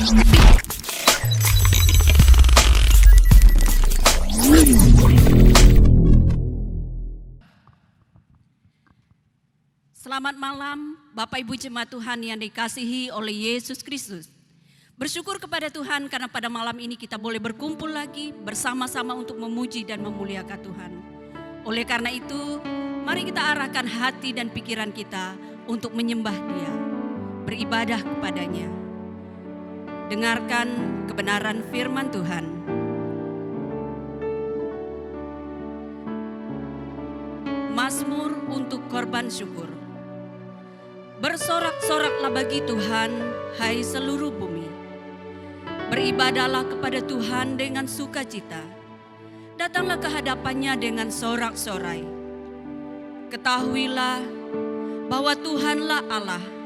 Selamat malam Bapak Ibu Jemaat Tuhan yang dikasihi oleh Yesus Kristus. Bersyukur kepada Tuhan karena pada malam ini kita boleh berkumpul lagi bersama-sama untuk memuji dan memuliakan Tuhan. Oleh karena itu, mari kita arahkan hati dan pikiran kita untuk menyembah Dia, beribadah kepadanya. Dengarkan kebenaran firman Tuhan. Mazmur untuk korban syukur. Bersorak-soraklah bagi Tuhan, hai seluruh bumi. Beribadahlah kepada Tuhan dengan sukacita. Datanglah ke hadapannya dengan sorak-sorai. Ketahuilah bahwa Tuhanlah Allah.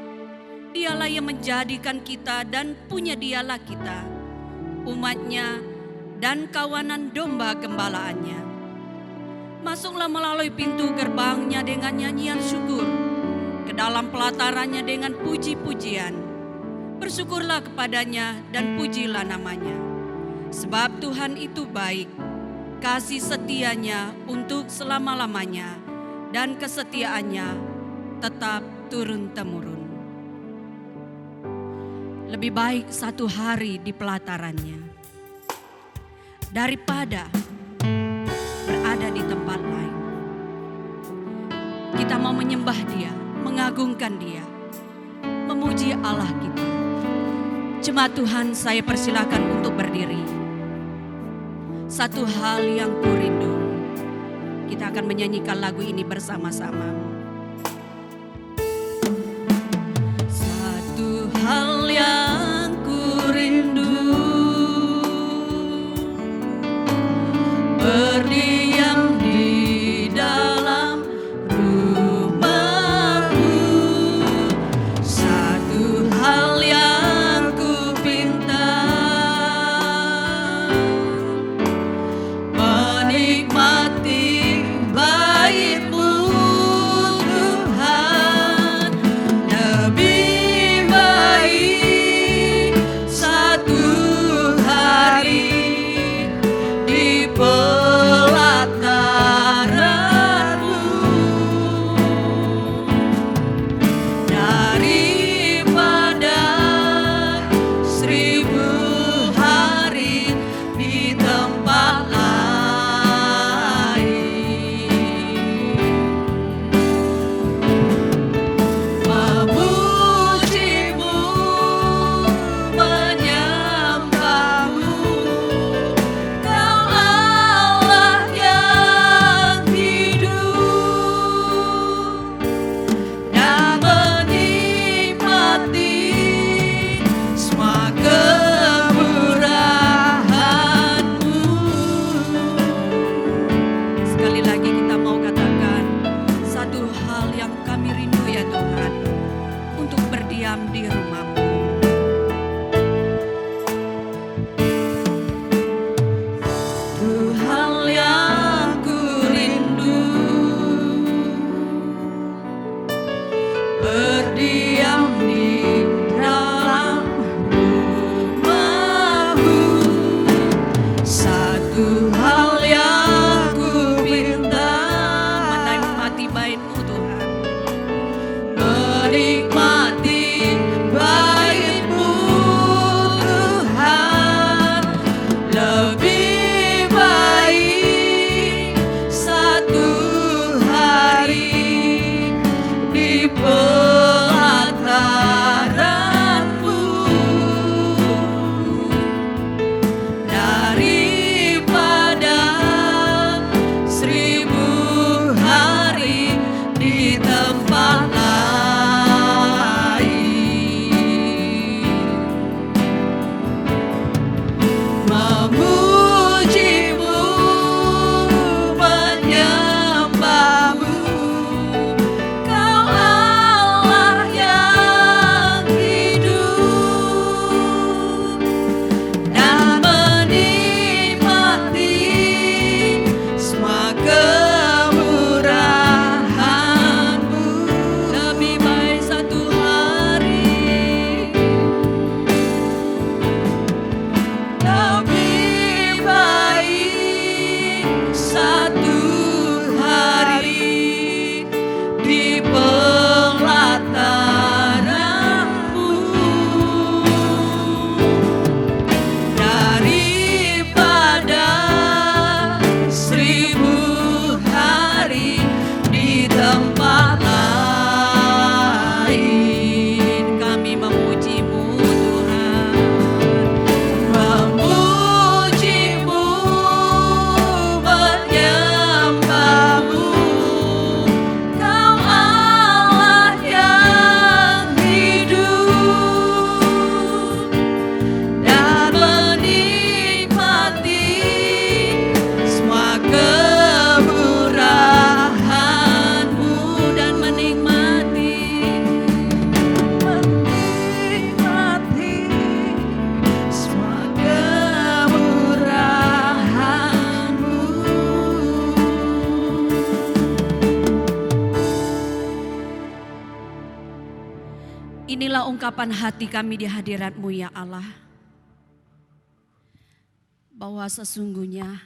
Dialah yang menjadikan kita dan punya Dialah kita, umatnya dan kawanan domba gembalaannya. Masuklah melalui pintu gerbangnya dengan nyanyian syukur, ke dalam pelatarannya dengan puji-pujian. Bersyukurlah kepadanya dan pujilah namanya. Sebab Tuhan itu baik, kasih setianya untuk selama-lamanya, dan kesetiaannya tetap turun-temurun. Lebih baik satu hari di pelatarannya daripada berada di tempat lain. Kita mau menyembah Dia, mengagungkan Dia, memuji Allah kita. Jemaat Tuhan, saya persilakan untuk berdiri. Satu hal yang kurindu. Kita akan menyanyikan lagu ini bersama-sama. Satu hal yang kurindu, berdiam di dalam rumah-Mu. Satu hal yang kupinta, menikmati bait-Mu. ungkapan hati kami di hadirat-Mu ya Allah, bahwa sesungguhnya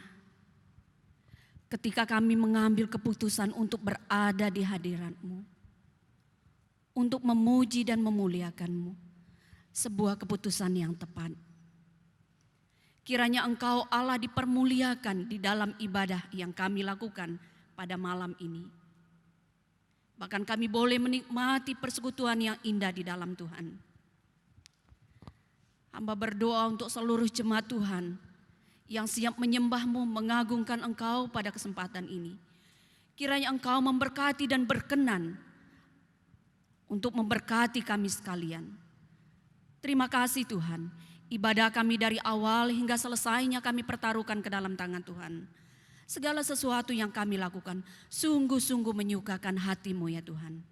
ketika kami mengambil keputusan untuk berada di hadirat-Mu, untuk memuji dan memuliakan-Mu, sebuah keputusan yang tepat. Kiranya Engkau Allah dipermuliakan di dalam ibadah yang kami lakukan pada malam ini. Bahkan kami boleh menikmati persekutuan yang indah di dalam Tuhan. Hamba berdoa untuk seluruh jemaat Tuhan yang siap menyembah-Mu, mengagungkan Engkau pada kesempatan ini. Kiranya Engkau memberkati dan berkenan untuk memberkati kami sekalian. Terima kasih Tuhan, ibadah kami dari awal hingga selesainya kami pertaruhkan ke dalam tangan Tuhan. Segala sesuatu yang kami lakukan sungguh-sungguh menyukakan hati-Mu ya Tuhan.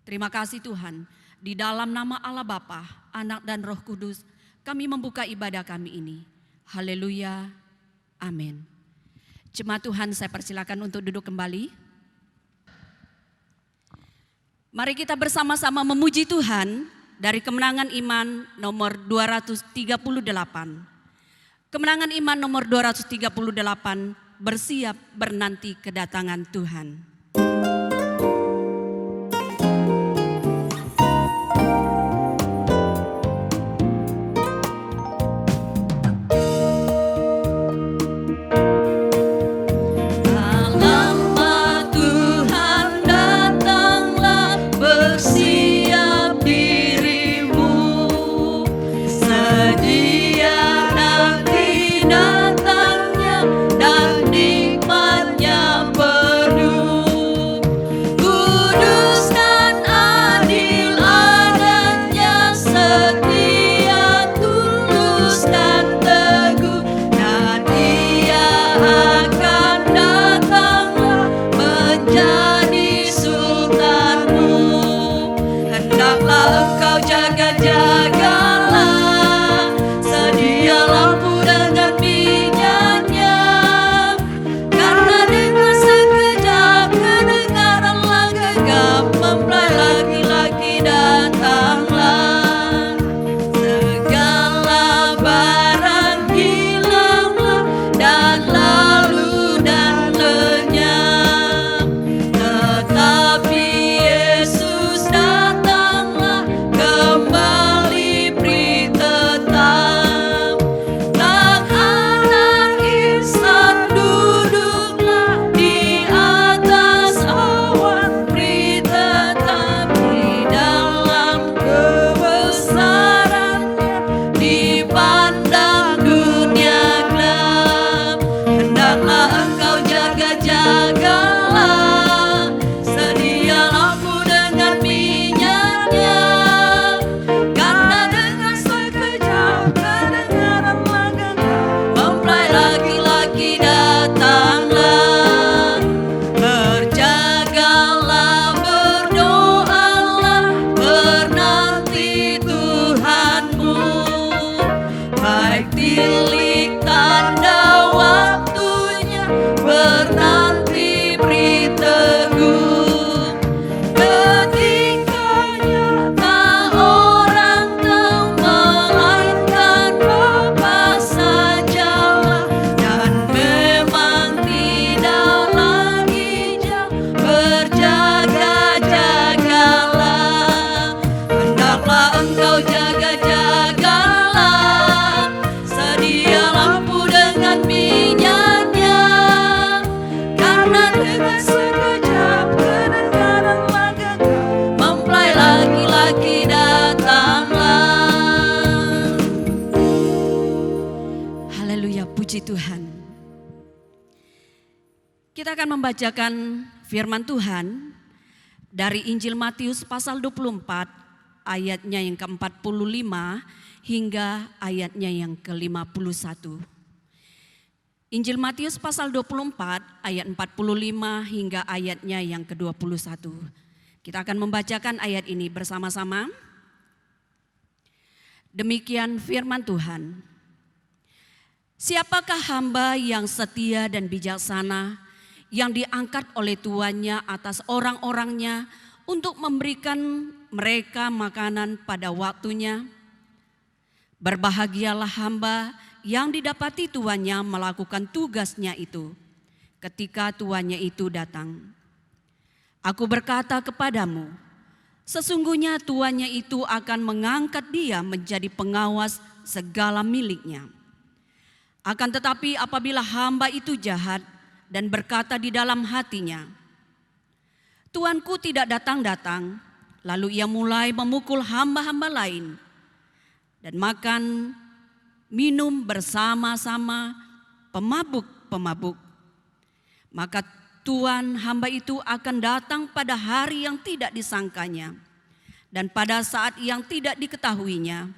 Terima kasih Tuhan, di dalam nama Allah Bapa, Anak dan Roh Kudus kami membuka ibadah kami ini. Haleluya, amin. Jemaat Tuhan, saya persilakan untuk duduk kembali. Mari kita bersama-sama memuji Tuhan dari Kemenangan Iman nomor 238. Kemenangan Iman nomor 238, bersiap bernanti kedatangan Tuhan. Kita akan membacakan firman Tuhan dari Injil Matius pasal 24 ayatnya yang ke-45 hingga ayatnya yang ke-51. Injil Matius pasal 24 ayat 45 hingga ayatnya yang ke-21. Kita akan membacakan ayat ini bersama-sama. Demikian firman Tuhan. Siapakah hamba yang setia dan bijaksana yang diangkat oleh tuannya atas orang-orangnya untuk memberikan mereka makanan pada waktunya. Berbahagialah hamba yang didapati tuannya melakukan tugasnya itu ketika tuannya itu datang. Aku berkata kepadamu, sesungguhnya tuannya itu akan mengangkat dia menjadi pengawas segala miliknya. Akan tetapi apabila hamba itu jahat dan berkata di dalam hatinya, Tuanku tidak datang-datang, lalu ia mulai memukul hamba-hamba lain dan makan minum bersama-sama pemabuk-pemabuk. Maka tuan hamba itu akan datang pada hari yang tidak disangkanya dan pada saat yang tidak diketahuinya,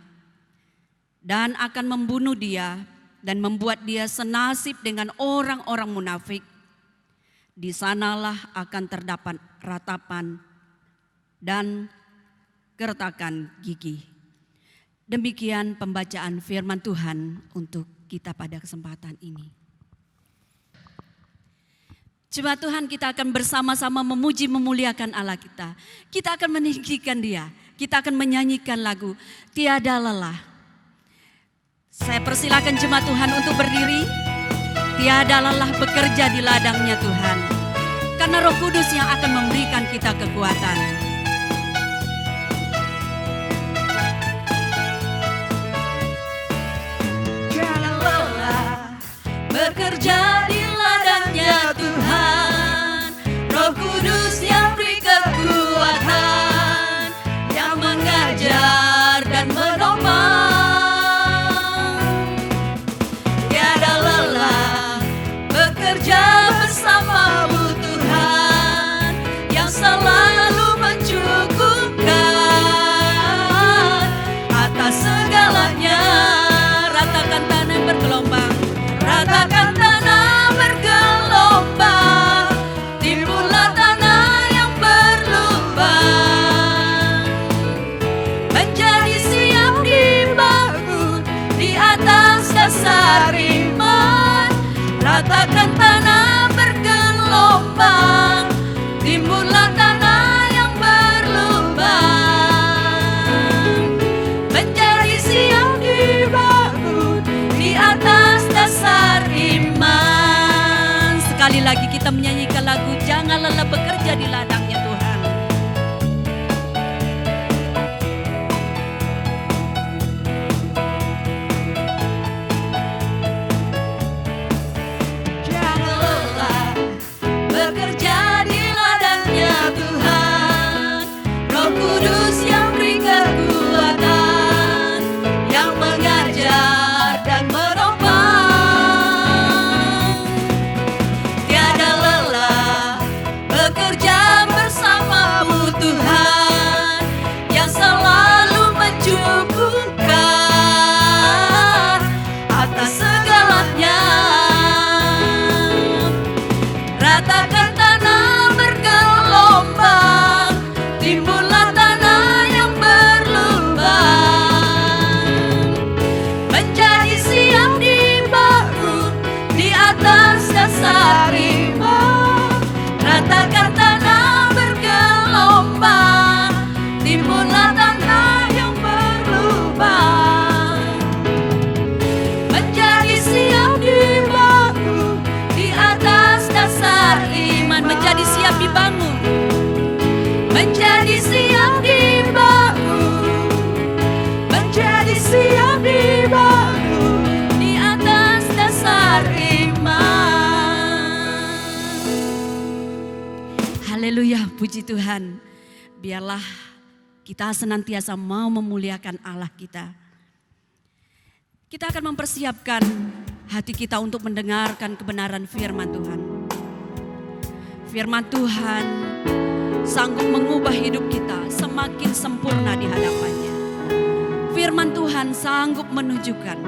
dan akan membunuh dia dan membuat dia senasib dengan orang-orang munafik. Di sanalah akan terdapat ratapan dan keretakan gigi. Demikian pembacaan firman Tuhan untuk kita pada kesempatan ini. Jemaat Tuhan, kita akan bersama-sama memuji memuliakan Allah kita. Kita akan meninggikan Dia. Kita akan menyanyikan lagu Tiada Lelah. Saya persilakan jemaat Tuhan untuk berdiri. Tiada lelah bekerja di ladangnya Tuhan, karena Roh Kudus yang akan memberikan kita kekuatan. Tiada lelah bekerja di ladangnya Tuhan, Roh Kudus yang beri kekuatan, yang mengajar dan menopang. Tiada lelah bekerja bersamamu Tuhan, yang selalu mencukupkan atas segalanya. Ratakan tanah bergelombang, ratakan tanah bergelombang, timbullah tanah yang berlubang, menjadi siap dibangun di atas dasar iman. Ratakan tanah bergelombang, timbullah tanah yang berlubang, menjadi siap dibangun di atas dasar iman. Sekali lagi kita menyanyikan lagu Jangan Lelah Bekerja di Ladangnya Tuhan. Jangan lelah bekerja di ladangnya Tuhan, Roh Kudus yang beri kekuatan, yang mengajar dan menopang. Tiada lelah bekerja bersamamu Tuhan, yang selalu mencukupkan atas segalanya. Ratakan tanah bergelombang, timbullah tanah yang berlubang, menjadi siap dibangun di atas dasar iman. Ratakan tanah bergelombang, timbullah tanah yang berlubang, menjadi siap dibangun di atas dasar iman. Menjadi siap dibangun, menjadi siap dibangun, menjadi siap dibangun di atas dasar iman. Haleluya, puji Tuhan. Biarlah kita senantiasa mau memuliakan Allah kita. Kita akan mempersiapkan hati kita untuk mendengarkan kebenaran firman Tuhan. Firman Tuhan sanggup mengubah hidup kita semakin sempurna di hadapannya. Firman Tuhan sanggup menunjukkan,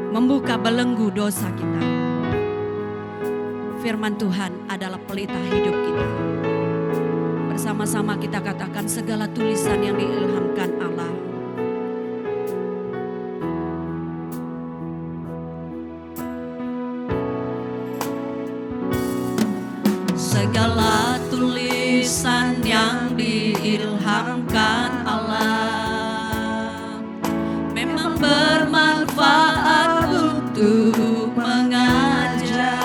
membuka belenggu dosa kita. Firman Tuhan adalah pelita hidup kita. Bersama-sama kita katakan segala tulisan yang diilhamkan Allah. Segala tulisan yang diilhamkan memang bermanfaat untuk mengajar,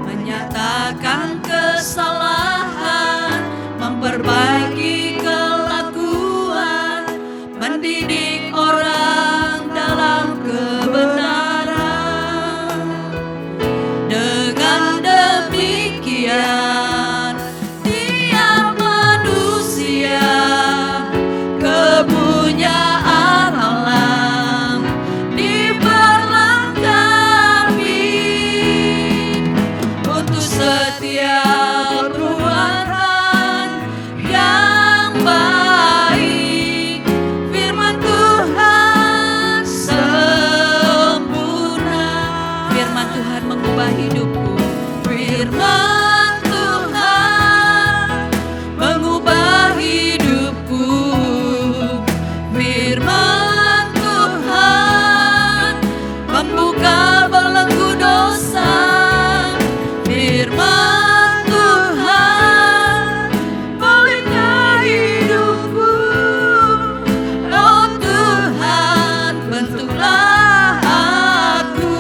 menyatakan kesalahan, memperbaiki kelakuan, mendidik orang dalam kebenaran. Dengan demikian, tiap manusia kepunyaan alam diperlengkapi untuk setiap perbuatan yang baik. Firman Tuhan sempurna, firman Tuhan mengubah hidupku. Firman Tuhan mengubah hidupku. Firman Tuhan membuka belenggu dosa. Firman Tuhan pelita hidupku. Oh Tuhan, bentuklah aku.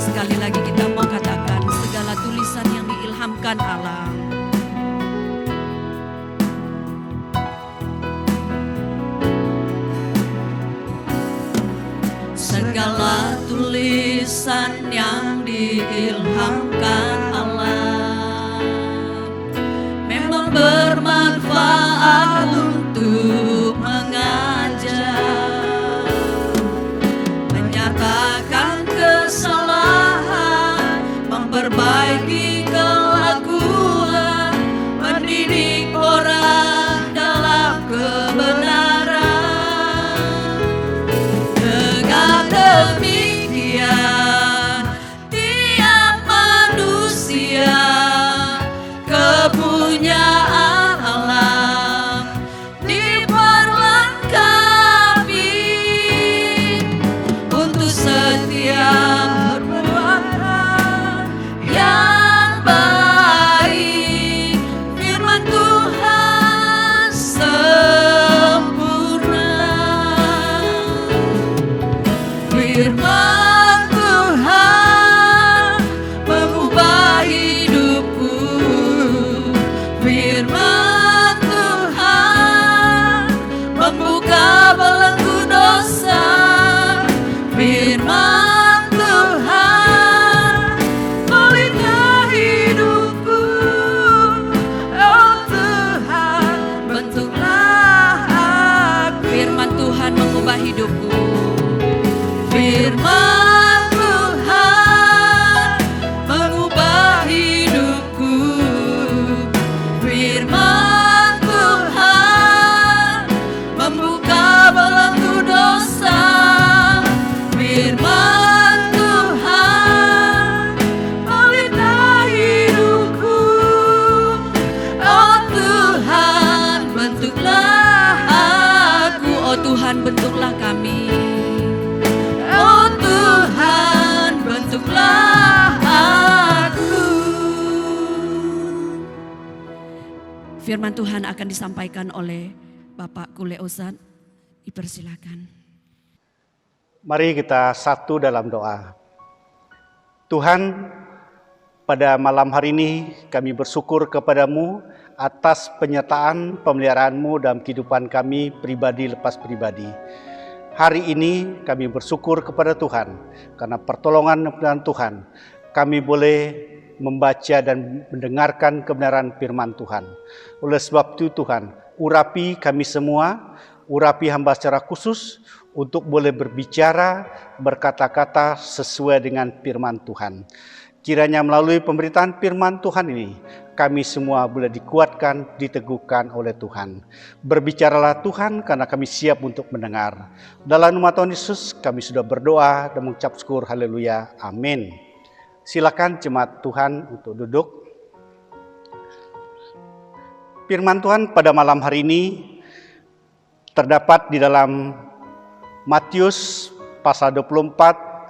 Sekali lagi kita mau katakan segala tulisan yang diilhamkan Allah. Segala tulisan yang diilhamkan Allah memang bermanfaat untuk mengajar, menyatakan kesalahan, memperbaiki kelakuan, mendidik orang dalam kebenaran. Dengan demikian, tiap manusia kepunyaan alam diperlengkapi untuk setiap perbuatan yang baik. Firman Tuhan sempurna. Firman Tuhan mengubah hidupku. Firman Tuhan membuka belenggu dosa. Firman Tuhan pelita hidupku. Oh Tuhan, bentuklah aku. Firman Tuhan mengubah hidupku. Firman Tuhan mengubah hidupku. Firman Tuhan membuka belenggu dosa. Firman Tuhan pelita hidupku. Oh Tuhan, bentuklah aku. Oh Tuhan, bentuklah kami. Oh Tuhan, bentuklah aku. Firman Tuhan akan disampaikan oleh Bapak Kule Ozan. Dipersilakan. Mari kita satu dalam doa. Tuhan, pada malam hari ini kami bersyukur kepadamu atas penyertaan pemeliharaanmu dalam kehidupan kami pribadi lepas pribadi. Hari ini kami bersyukur kepada Tuhan karena pertolongan Tuhan kami boleh membaca dan mendengarkan kebenaran firman Tuhan. Oleh sebab itu Tuhan, urapi kami semua, urapi hamba secara khusus untuk boleh berbicara, berkata-kata sesuai dengan firman Tuhan. Kiranya melalui pemberitaan firman Tuhan ini, kami semua boleh dikuatkan, diteguhkan oleh Tuhan. Berbicaralah Tuhan karena kami siap untuk mendengar. Dalam nama Tuhan Yesus kami sudah berdoa dan mengucap syukur. Haleluya. Amin. Silakan jemaat Tuhan untuk duduk. Firman Tuhan pada malam hari ini terdapat di dalam Matius pasal 24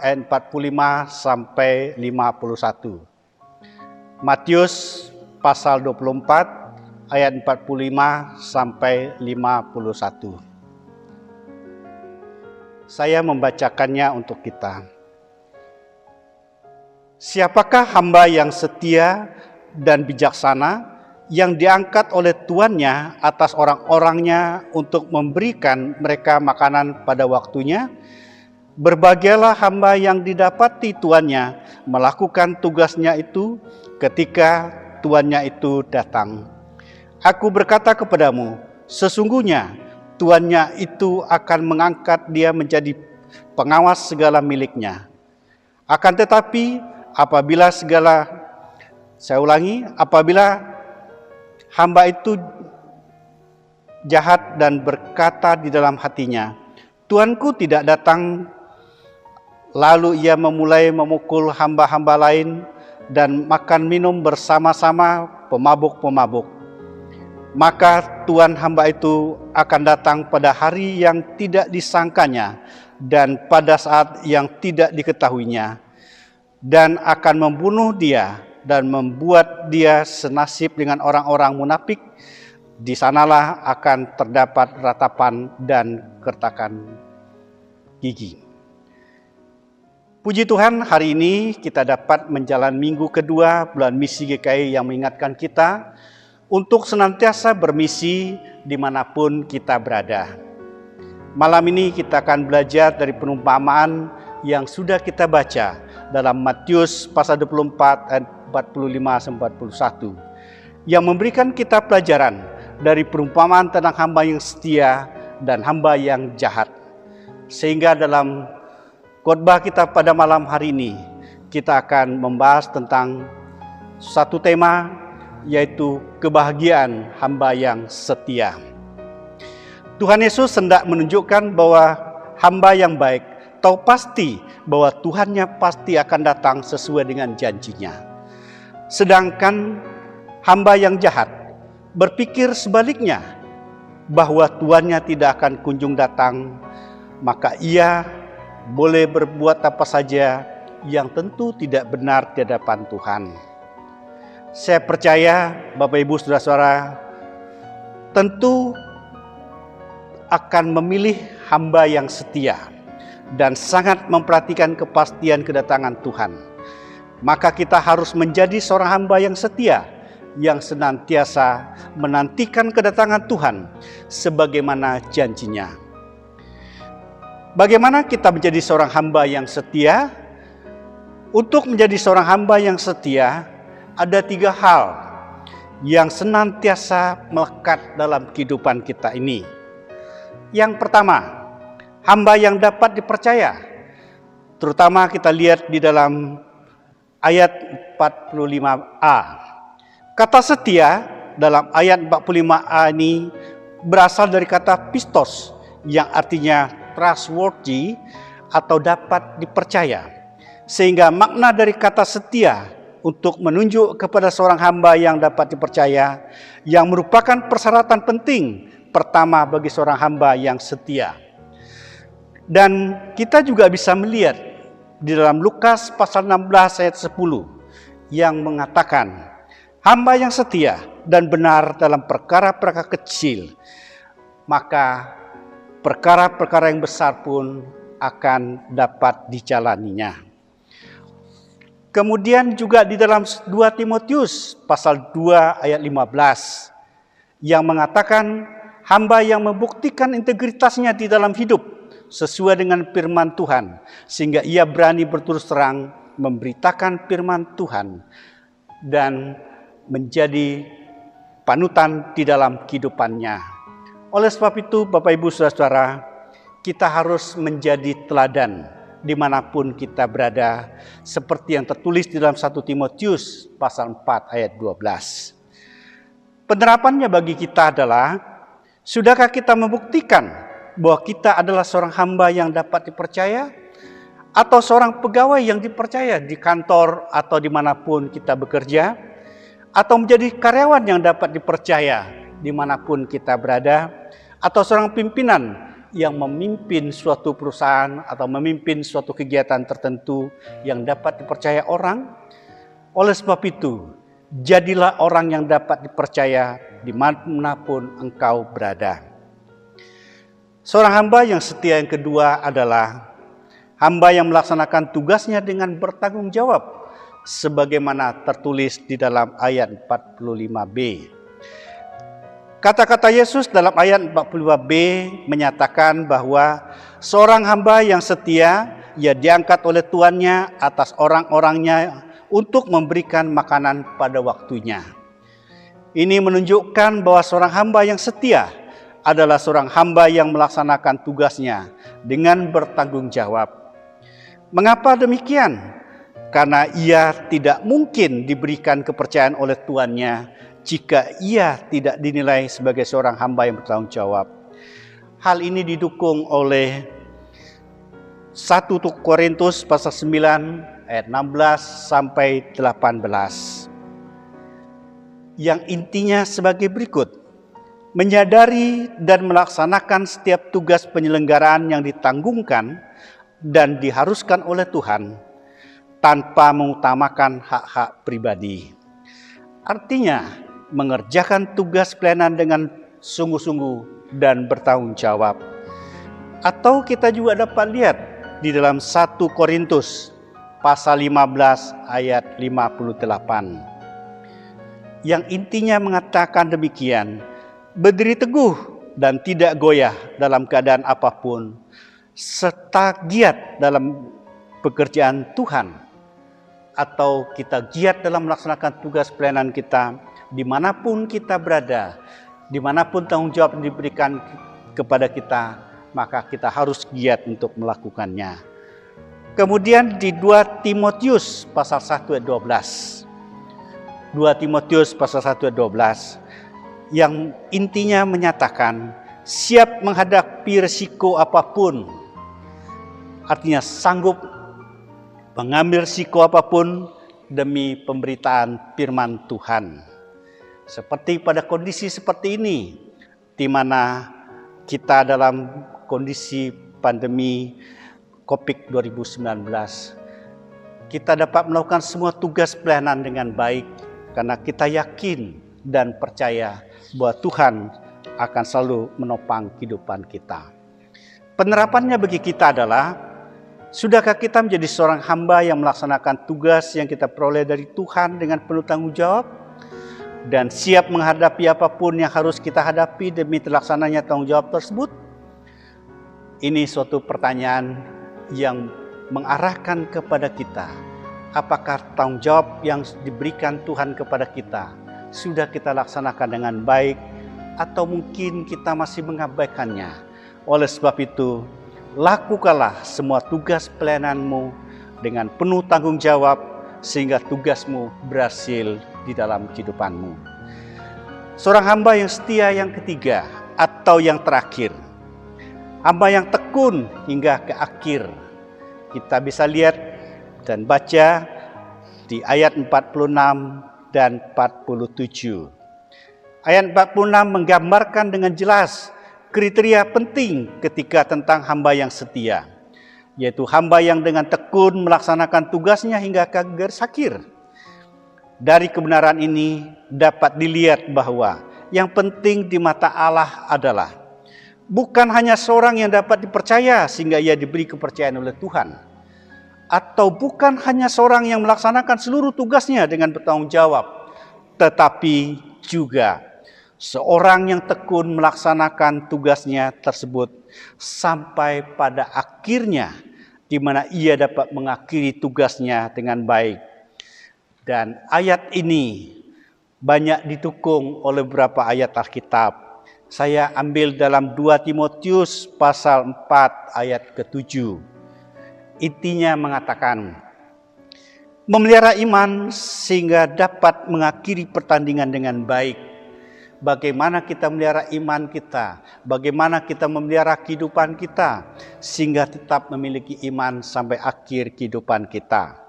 ayat 45 sampai 51. Matius pasal 24 ayat 45 sampai 51. Saya membacakannya untuk kita. Siapakah hamba yang setia dan bijaksana yang diangkat oleh tuannya atas orang-orangnya untuk memberikan mereka makanan pada waktunya? Berbahagialah hamba yang didapati tuannya melakukan tugasnya itu ketika tuannya itu datang. Aku berkata kepadamu, sesungguhnya tuannya itu akan mengangkat dia menjadi pengawas segala miliknya. Akan tetapi apabila hamba itu jahat dan berkata di dalam hatinya, Tuanku tidak datang, lalu ia memulai memukul hamba-hamba lain dan makan minum bersama-sama pemabuk-pemabuk. Maka Tuan hamba itu akan datang pada hari yang tidak disangkanya dan pada saat yang tidak diketahuinya, dan akan membunuh dia dan membuat dia senasib dengan orang-orang munafik. Di sanalah akan terdapat ratapan dan kertakan gigi. Puji Tuhan, hari ini kita dapat menjalani minggu kedua bulan misi GKI yang mengingatkan kita untuk senantiasa bermisi dimanapun kita berada. Malam ini kita akan belajar dari perumpamaan yang sudah kita baca dalam Matius pasal 24 ayat 45-41 yang memberikan kita pelajaran dari perumpamaan tentang hamba yang setia dan hamba yang jahat. Sehingga dalam khotbah kita pada malam hari ini kita akan membahas tentang satu tema, yaitu kebahagiaan hamba yang setia. Tuhan Yesus hendak menunjukkan bahwa hamba yang baik tahu pasti bahwa Tuhannya pasti akan datang sesuai dengan janjinya. Sedangkan hamba yang jahat berpikir sebaliknya, bahwa Tuhannya tidak akan kunjung datang, maka ia boleh berbuat apa saja yang tentu tidak benar di hadapan Tuhan. Saya percaya Bapak Ibu Saudara-saudara tentu akan memilih hamba yang setia dan sangat memperhatikan kepastian kedatangan Tuhan. Maka kita harus menjadi seorang hamba yang setia, yang senantiasa menantikan kedatangan Tuhan sebagaimana janjinya. Bagaimana kita menjadi seorang hamba yang setia? Untuk menjadi seorang hamba yang setia, ada 3 hal yang senantiasa melekat dalam kehidupan kita ini. Yang pertama, hamba yang dapat dipercaya. Terutama kita lihat di dalam ayat 45a. Kata setia dalam ayat 45a ini berasal dari kata pistos yang artinya trustworthy atau dapat dipercaya. Sehingga makna dari kata setia untuk menunjuk kepada seorang hamba yang dapat dipercaya, yang merupakan persyaratan penting pertama bagi seorang hamba yang setia. Dan kita juga bisa melihat di dalam Lukas pasal 16 ayat 10 yang mengatakan, hamba yang setia dan benar dalam perkara-perkara kecil, maka perkara-perkara yang besar pun akan dapat dijalaninya. Kemudian juga di dalam 2 Timotius pasal 2 ayat 15 yang mengatakan hamba yang membuktikan integritasnya di dalam hidup sesuai dengan firman Tuhan, sehingga ia berani berterus terang memberitakan firman Tuhan dan menjadi panutan di dalam kehidupannya. Oleh sebab itu Bapak Ibu Saudara-saudara, kita harus menjadi teladan dimanapun kita berada, seperti yang tertulis di dalam 1 Timotius pasal 4 ayat 12. Penerapannya bagi kita adalah, sudahkah kita membuktikan bahwa kita adalah seorang hamba yang dapat dipercaya, atau seorang pegawai yang dipercaya di kantor atau dimanapun kita bekerja, atau menjadi karyawan yang dapat dipercaya dimanapun kita berada, atau seorang pimpinan yang memimpin suatu perusahaan atau memimpin suatu kegiatan tertentu yang dapat dipercaya orang. Oleh sebab itu, jadilah orang yang dapat dipercaya dimanapun engkau berada. Seorang hamba yang setia yang kedua adalah hamba yang melaksanakan tugasnya dengan bertanggung jawab, sebagaimana tertulis di dalam ayat 45b. Kata-kata Yesus dalam ayat 45b menyatakan bahwa seorang hamba yang setia, ia diangkat oleh tuannya atas orang-orangnya untuk memberikan makanan pada waktunya. Ini menunjukkan bahwa seorang hamba yang setia adalah seorang hamba yang melaksanakan tugasnya dengan bertanggung jawab. Mengapa demikian? Karena ia tidak mungkin diberikan kepercayaan oleh tuannya jika ia tidak dinilai sebagai seorang hamba yang bertanggung jawab. Hal ini didukung oleh 1 Korintus pasal 9 ayat 16 sampai 18. Yang intinya sebagai berikut: menyadari dan melaksanakan setiap tugas penyelenggaraan yang ditanggungkan dan diharuskan oleh Tuhan tanpa mengutamakan hak-hak pribadi. Artinya, mengerjakan tugas pelayanan dengan sungguh-sungguh dan bertanggung jawab. Atau kita juga dapat lihat di dalam 1 Korintus pasal 15 ayat 58. Yang intinya mengatakan demikian: berdiri teguh dan tidak goyah dalam keadaan apapun, serta giat dalam pekerjaan Tuhan. Atau kita giat dalam melaksanakan tugas pelayanan kita, dimanapun kita berada, dimanapun tanggung jawab diberikan kepada kita, maka kita harus giat untuk melakukannya. Kemudian di 2 Timotius pasal 1 ayat 12. 2 Timotius pasal 1 ayat 12. Yang intinya menyatakan siap menghadapi risiko apapun. Artinya sanggup mengambil risiko apapun demi pemberitaan firman Tuhan. Seperti pada kondisi seperti ini, di mana kita dalam kondisi pandemi COVID 2019, kita dapat melakukan semua tugas pelayanan dengan baik karena kita yakin dan percaya bahwa Tuhan akan selalu menopang kehidupan kita. Penerapannya bagi kita adalah, sudahkah kita menjadi seorang hamba yang melaksanakan tugas yang kita peroleh dari Tuhan dengan penuh tanggung jawab dan siap menghadapi apapun yang harus kita hadapi demi terlaksananya tanggung jawab tersebut? Ini suatu pertanyaan yang mengarahkan kepada kita. Apakah tanggung jawab yang diberikan Tuhan kepada kita sudah kita laksanakan dengan baik, atau mungkin kita masih mengabaikannya? Oleh sebab itu, lakukanlah semua tugas pelayananmu dengan penuh tanggung jawab sehingga tugasmu berhasil di dalam kehidupanmu. Seorang hamba yang setia yang ketiga atau yang terakhir, hamba yang tekun hingga ke akhir. Kita bisa lihat dan baca di ayat 46 dan 47. Ayat 46 menggambarkan dengan jelas kriteria penting ketika tentang hamba yang setia, yaitu hamba yang dengan tekun melaksanakan tugasnya hingga ke garis akhir. Dari kebenaran ini dapat dilihat bahwa yang penting di mata Allah adalah bukan hanya seorang yang dapat dipercaya sehingga ia diberi kepercayaan oleh Tuhan, atau bukan hanya seorang yang melaksanakan seluruh tugasnya dengan bertanggung jawab, tetapi juga seorang yang tekun melaksanakan tugasnya tersebut sampai pada akhirnya, di mana ia dapat mengakhiri tugasnya dengan baik. Dan ayat ini banyak didukung oleh beberapa ayat Alkitab. Saya ambil dalam 2 Timotius pasal 4 ayat ke-7. Intinya mengatakan, memelihara iman sehingga dapat mengakhiri pertandingan dengan baik. Bagaimana kita memelihara iman kita, bagaimana kita memelihara kehidupan kita sehingga tetap memiliki iman sampai akhir kehidupan kita.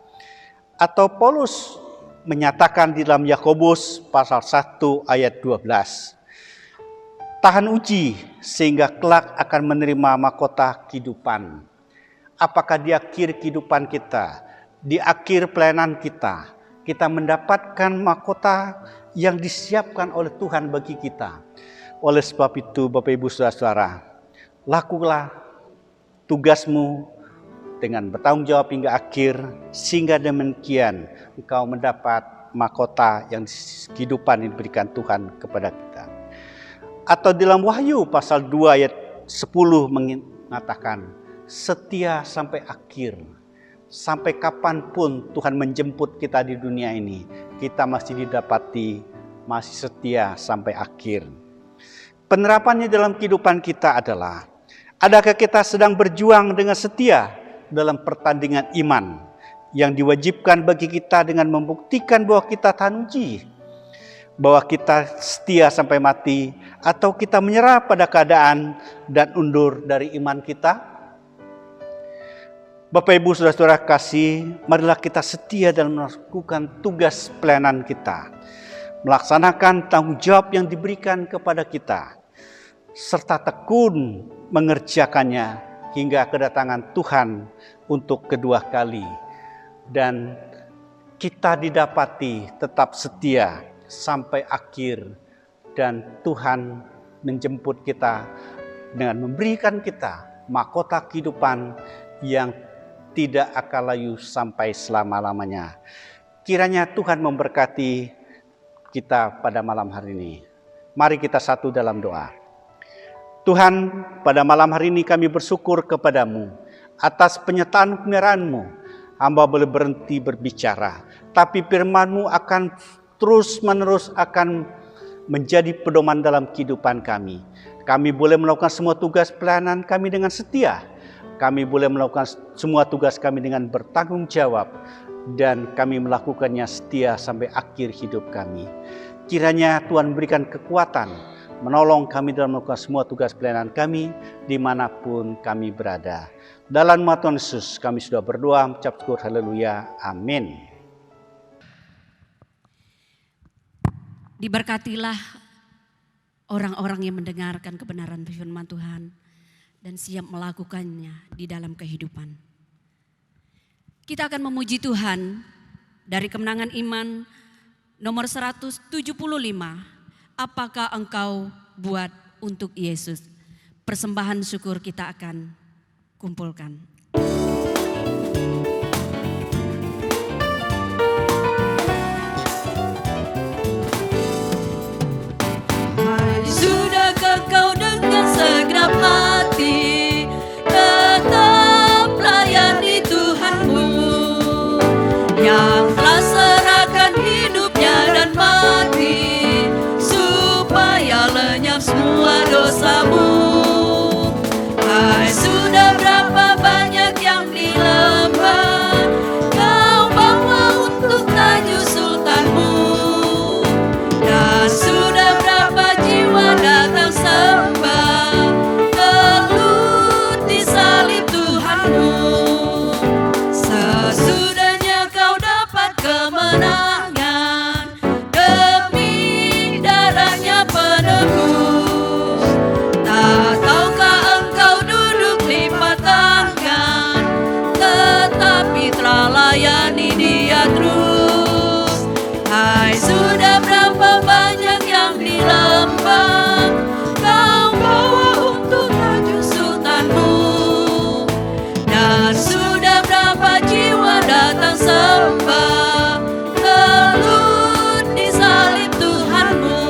Atau Paulus menyatakan di dalam Yakobus pasal 1 ayat 12. Tahan uji sehingga kelak akan menerima mahkota kehidupan. Apakah di akhir kehidupan kita, di akhir pelayanan kita, kita mendapatkan mahkota yang disiapkan oleh Tuhan bagi kita? Oleh sebab itu Bapak Ibu Saudara-saudara, lakulah tugasmu dengan bertanggung jawab hingga akhir, sehingga demikian engkau mendapat mahkota yang kehidupan yang diberikan Tuhan kepada kita. Atau dalam Wahyu pasal 2 ayat 10 mengatakan, setia sampai akhir. Sampai kapanpun Tuhan menjemput kita di dunia ini, kita masih didapati masih setia sampai akhir. Penerapannya dalam kehidupan kita adalah, adakah kita sedang berjuang dengan setia dalam pertandingan iman yang diwajibkan bagi kita dengan membuktikan bahwa kita tahan uji, bahwa kita setia sampai mati, atau kita menyerah pada keadaan dan undur dari iman kita? Bapak Ibu Saudara-saudara kasih, marilah kita setia dalam melakukan tugas pelayanan kita, melaksanakan tanggung jawab yang diberikan kepada kita, serta tekun mengerjakannya hingga kedatangan Tuhan untuk kedua kali. Dan kita didapati tetap setia sampai akhir, dan Tuhan menjemput kita dengan memberikan kita mahkota kehidupan yang tidak akan layu sampai selama-lamanya. Kiranya Tuhan memberkati kita pada malam hari ini. Mari kita satu dalam doa. Tuhan, pada malam hari ini kami bersyukur kepadamu atas penyertaan kemurahan-Mu. Hamba boleh berhenti berbicara, tapi firman-Mu akan terus-menerus akan menjadi pedoman dalam kehidupan kami. Kami boleh melakukan semua tugas pelayanan kami dengan setia. Kami boleh melakukan semua tugas kami dengan bertanggung jawab, dan kami melakukannya setia sampai akhir hidup kami. Kiranya Tuhan berikan kekuatan, menolong kami dalam melakukan semua tugas pelayanan kami dimanapun kami berada. Dalam nama Tuhan Yesus kami sudah berdoa, mengucap syukur, haleluya, amin. Diberkatilah orang-orang yang mendengarkan kebenaran firman Tuhan dan siap melakukannya di dalam kehidupan. Kita akan memuji Tuhan dari kemenangan iman nomor 175. Apakah engkau buat untuk Yesus? Persembahan syukur kita akan kumpulkan. Sudahkah kau dengan segenap hati tetap layani Tuhanmu yang telah serahkan hidupnya dan mati supaya lenyap semua dosamu? Hai, sudah berapa banyak yang dilempar kau bawa untuk tajuk sultanmu, dan sudah berapa jiwa datang sembah telut di salib Tuhanmu. Sesudahnya kau dapat kemenangan demi darahnya penebus. Tak tahukah engkau duduk lipat tangan, tetapi telah layani Dia terus. Hai, sudah berapa banyak yang dilempar kau bawa untuk tajuk sultanmu, dan sudah berapa jiwa datang sembah telut di salib Tuhanmu.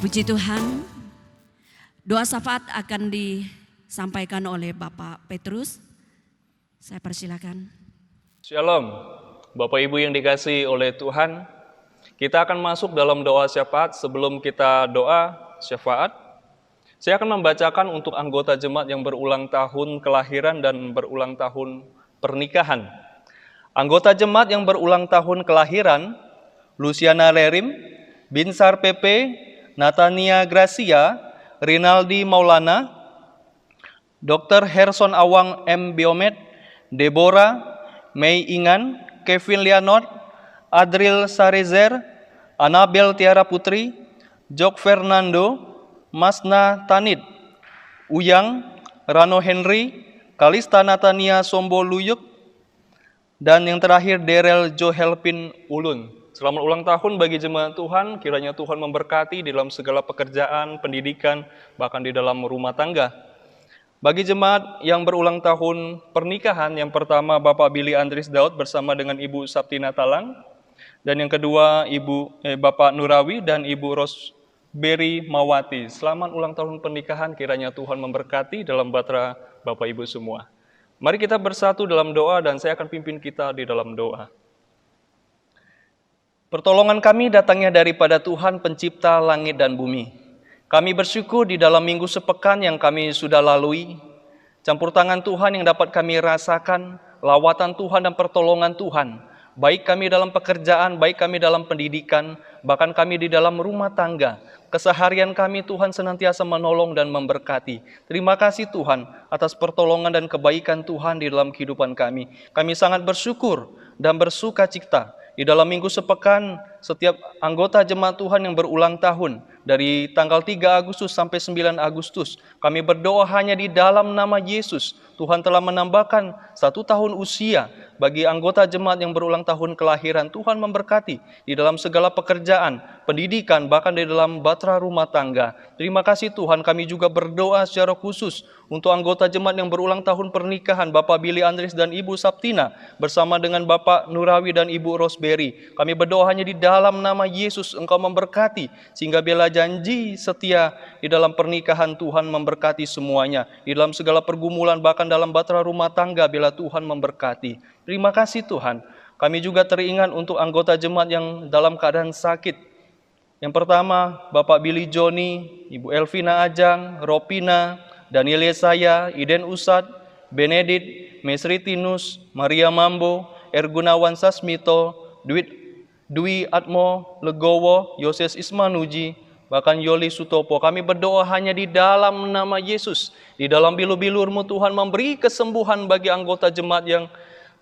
Puji Tuhan. Doa syafaat akan disampaikan oleh Bapak Petrus. Saya persilakan. Shalom, Bapak Ibu yang dikasihi oleh Tuhan. Kita akan masuk dalam doa syafaat. Sebelum kita doa syafaat, saya akan membacakan untuk anggota jemaat yang berulang tahun kelahiran dan berulang tahun pernikahan. Anggota jemaat yang berulang tahun kelahiran: Luciana Lerim, Binsar PP, Natania Gracia, Rinaldi Maulana, Dr. Herson Awang M. Biomed, Deborah, Mei Ingan, Kevin Lianot, Adril Sarezer, Anabel Tiara Putri, Jok Fernando, Masna Tanit, Uyang, Rano Henry, Kalista Natania Sombo Luyuk, dan yang terakhir Derel Johelpin Ulun. Selamat ulang tahun bagi jemaat Tuhan, kiranya Tuhan memberkati di dalam segala pekerjaan, pendidikan, bahkan di dalam rumah tangga. Bagi jemaat yang berulang tahun pernikahan, yang pertama Bapak Billy Andris Daud bersama dengan Ibu Saptina Talang, dan yang kedua Bapak Nurawi dan Ibu Rosberry Mawati. Selamat ulang tahun pernikahan, kiranya Tuhan memberkati dalam bahtera Bapak Ibu semua. Mari kita bersatu dalam doa dan saya akan pimpin kita di dalam doa. Pertolongan kami datangnya daripada Tuhan pencipta langit dan bumi. Kami bersyukur di dalam minggu sepekan yang kami sudah lalui, campur tangan Tuhan yang dapat kami rasakan, lawatan Tuhan dan pertolongan Tuhan, baik kami dalam pekerjaan, baik kami dalam pendidikan, bahkan kami di dalam rumah tangga. Keseharian kami Tuhan senantiasa menolong dan memberkati. Terima kasih Tuhan atas pertolongan dan kebaikan Tuhan di dalam kehidupan kami. Kami sangat bersyukur dan bersuka cita. Di dalam minggu sepekan, setiap anggota jemaat Tuhan yang berulang tahun, dari tanggal 3 Agustus sampai 9 Agustus, kami berdoa hanya di dalam nama Yesus. Tuhan telah menambahkan 1 tahun usia bagi anggota jemaat yang berulang tahun kelahiran. Tuhan memberkati di dalam segala pekerjaan, pendidikan, bahkan di dalam bahtera rumah tangga. Terima kasih Tuhan, kami juga berdoa secara khusus untuk anggota jemaat yang berulang tahun pernikahan, Bapak Billy Andris dan Ibu Saptina, bersama dengan Bapak Nurawi dan Ibu Rosberry. Kami berdoa hanya di dalam nama Yesus, Engkau memberkati, sehingga bila janji setia di dalam pernikahan Tuhan memberkati semuanya. Di dalam segala pergumulan, bahkan dalam bahtera rumah tangga, bila Tuhan memberkati. Terima kasih Tuhan. Kami juga teringat untuk anggota jemaat yang dalam keadaan sakit. Yang pertama, Bapak Billy Joni, Ibu Elvina Ajang, Ropina, Daniel Yesaya, Iden Usad, Benedict, Mesri Tinus, Maria Mambo, Ergunawan Sasmito, Dwi Atmo Legowo, Yoses Ismanuji, bahkan Yoli Sutopo. Kami berdoa hanya di dalam nama Yesus. Di dalam bilu-bilur-Mu Tuhan memberi kesembuhan bagi anggota jemaat yang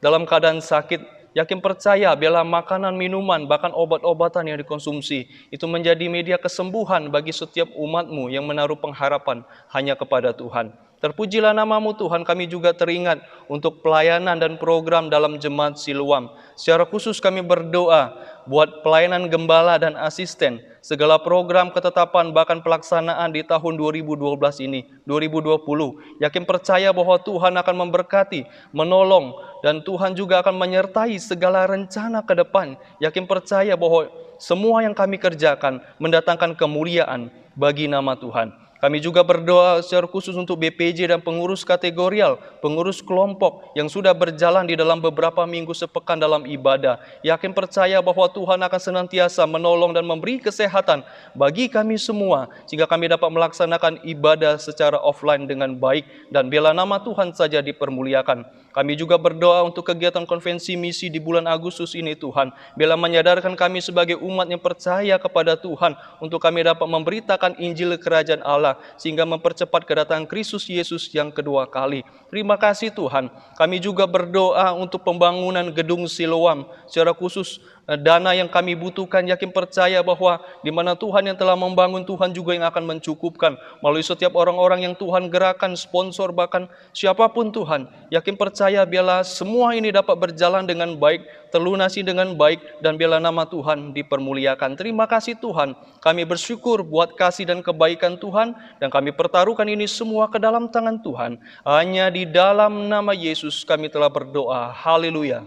dalam keadaan sakit. Yakin percaya bila makanan, minuman, bahkan obat-obatan yang dikonsumsi itu menjadi media kesembuhan bagi setiap umat-Mu yang menaruh pengharapan hanya kepada Tuhan. Terpujilah nama-Mu Tuhan. Kami juga teringat untuk pelayanan dan program dalam jemaat Siloam. Secara khusus kami berdoa buat pelayanan gembala dan asisten, segala program ketetapan bahkan pelaksanaan di tahun 2012 ini, 2020. Yakin percaya bahwa Tuhan akan memberkati, menolong, dan Tuhan juga akan menyertai segala rencana ke depan. Yakin percaya bahwa semua yang kami kerjakan mendatangkan kemuliaan bagi nama Tuhan. Kami juga berdoa secara khusus untuk BPJ dan pengurus kategorial, pengurus kelompok yang sudah berjalan di dalam beberapa minggu sepekan dalam ibadah. Yakin percaya bahwa Tuhan akan senantiasa menolong dan memberi kesehatan bagi kami semua, sehingga kami dapat melaksanakan ibadah secara offline dengan baik, dan biarlah nama Tuhan saja dipermuliakan. Kami juga berdoa untuk kegiatan konvensi misi di bulan Agustus ini Tuhan. Bila menyadarkan kami sebagai umat yang percaya kepada Tuhan, untuk kami dapat memberitakan Injil Kerajaan Allah, sehingga mempercepat kedatangan Kristus Yesus yang kedua kali. Terima kasih Tuhan. Kami juga berdoa untuk pembangunan gedung Siloam. Secara khusus dana yang kami butuhkan, yakin percaya bahwa di mana Tuhan yang telah membangun, Tuhan juga yang akan mencukupkan. Melalui setiap orang-orang yang Tuhan gerakan, sponsor, bahkan siapapun Tuhan. Yakin percaya biarlah semua ini dapat berjalan dengan baik, terlunasi dengan baik, dan biarlah nama Tuhan dipermuliakan. Terima kasih Tuhan. Kami bersyukur buat kasih dan kebaikan Tuhan, dan kami pertaruhkan ini semua ke dalam tangan Tuhan. Hanya di dalam nama Yesus kami telah berdoa. Haleluya.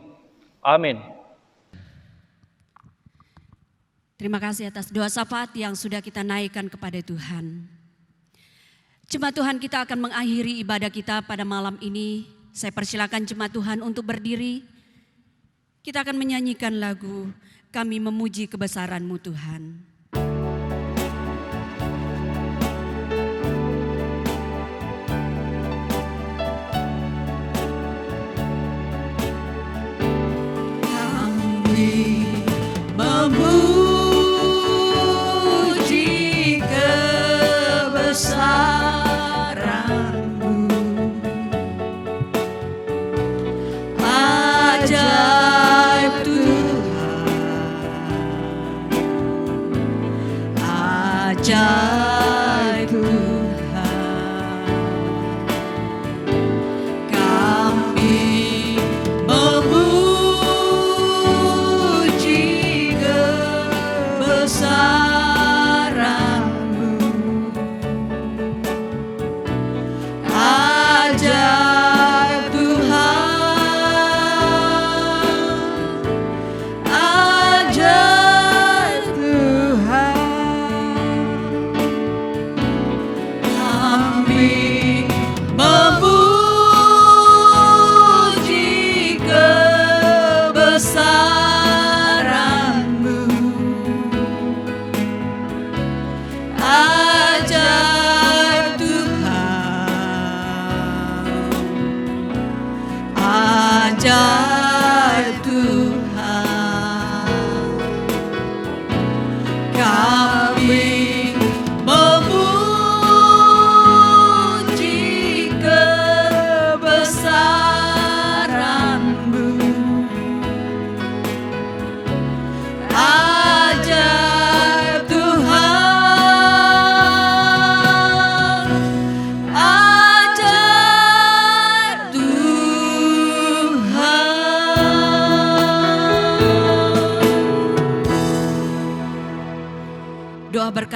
Amin. Terima kasih atas doa syafaat yang sudah kita naikkan kepada Tuhan. Jemaat Tuhan, kita akan mengakhiri ibadah kita pada malam ini. Saya persilakan jemaat Tuhan untuk berdiri. Kita akan menyanyikan lagu Kami Memuji Kebesaran-Mu Tuhan. Ajaib Tuhan,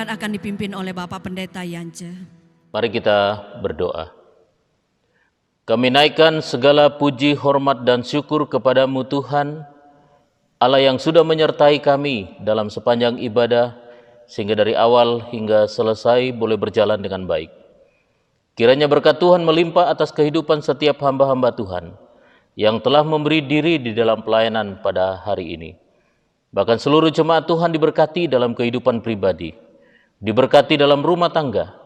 Renungan akan dipimpin oleh Bapak Pendeta Yance. Mari kita berdoa. Kami naikkan segala puji, hormat, dan syukur kepadamu Tuhan, Allah yang sudah menyertai kami dalam sepanjang ibadah, sehingga dari awal hingga selesai boleh berjalan dengan baik. Kiranya berkat Tuhan melimpah atas kehidupan setiap hamba-hamba Tuhan yang telah memberi diri di dalam pelayanan pada hari ini. Bahkan seluruh jemaat Tuhan diberkati dalam kehidupan pribadi, diberkati dalam rumah tangga,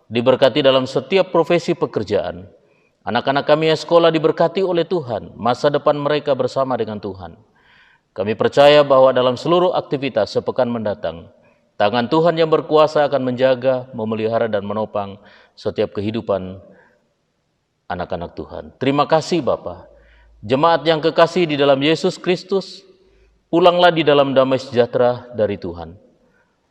diberkati dalam setiap profesi pekerjaan. Anak-anak kami yang sekolah diberkati oleh Tuhan, masa depan mereka bersama dengan Tuhan. Kami percaya bahwa dalam seluruh aktivitas sepekan mendatang, tangan Tuhan yang berkuasa akan menjaga, memelihara, dan menopang setiap kehidupan anak-anak Tuhan. Terima kasih Bapa. Jemaat yang kekasih di dalam Yesus Kristus, pulanglah di dalam damai sejahtera dari Tuhan.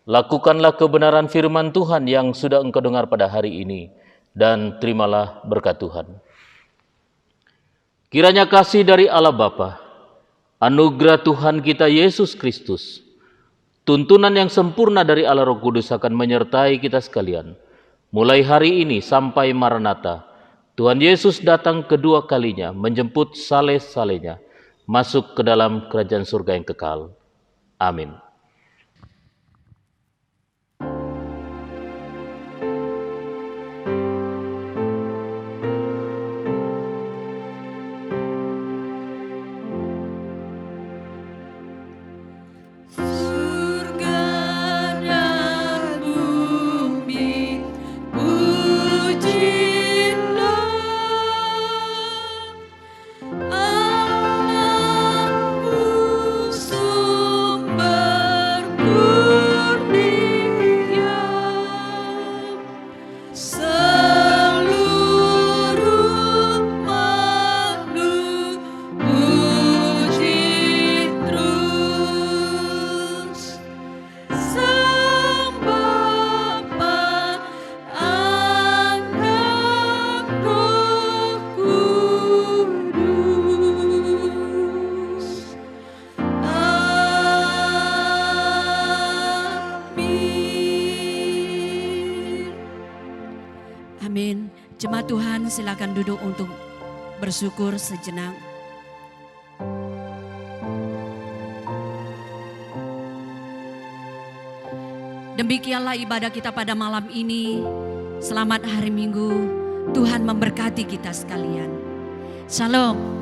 Lakukanlah kebenaran firman Tuhan yang sudah engkau dengar pada hari ini, dan terimalah berkat Tuhan. Kiranya kasih dari Allah Bapa, anugerah Tuhan kita Yesus Kristus, tuntunan yang sempurna dari Allah Roh Kudus akan menyertai kita sekalian, mulai hari ini sampai Maranatha. Tuhan Yesus datang kedua kalinya, menjemput saleh-salehnya, masuk ke dalam kerajaan surga yang kekal. Amin. Amin. Jemaat Tuhan, silakan duduk untuk bersyukur sejenak. Demikianlah ibadah kita pada malam ini. Selamat hari Minggu. Tuhan memberkati kita sekalian. Shalom.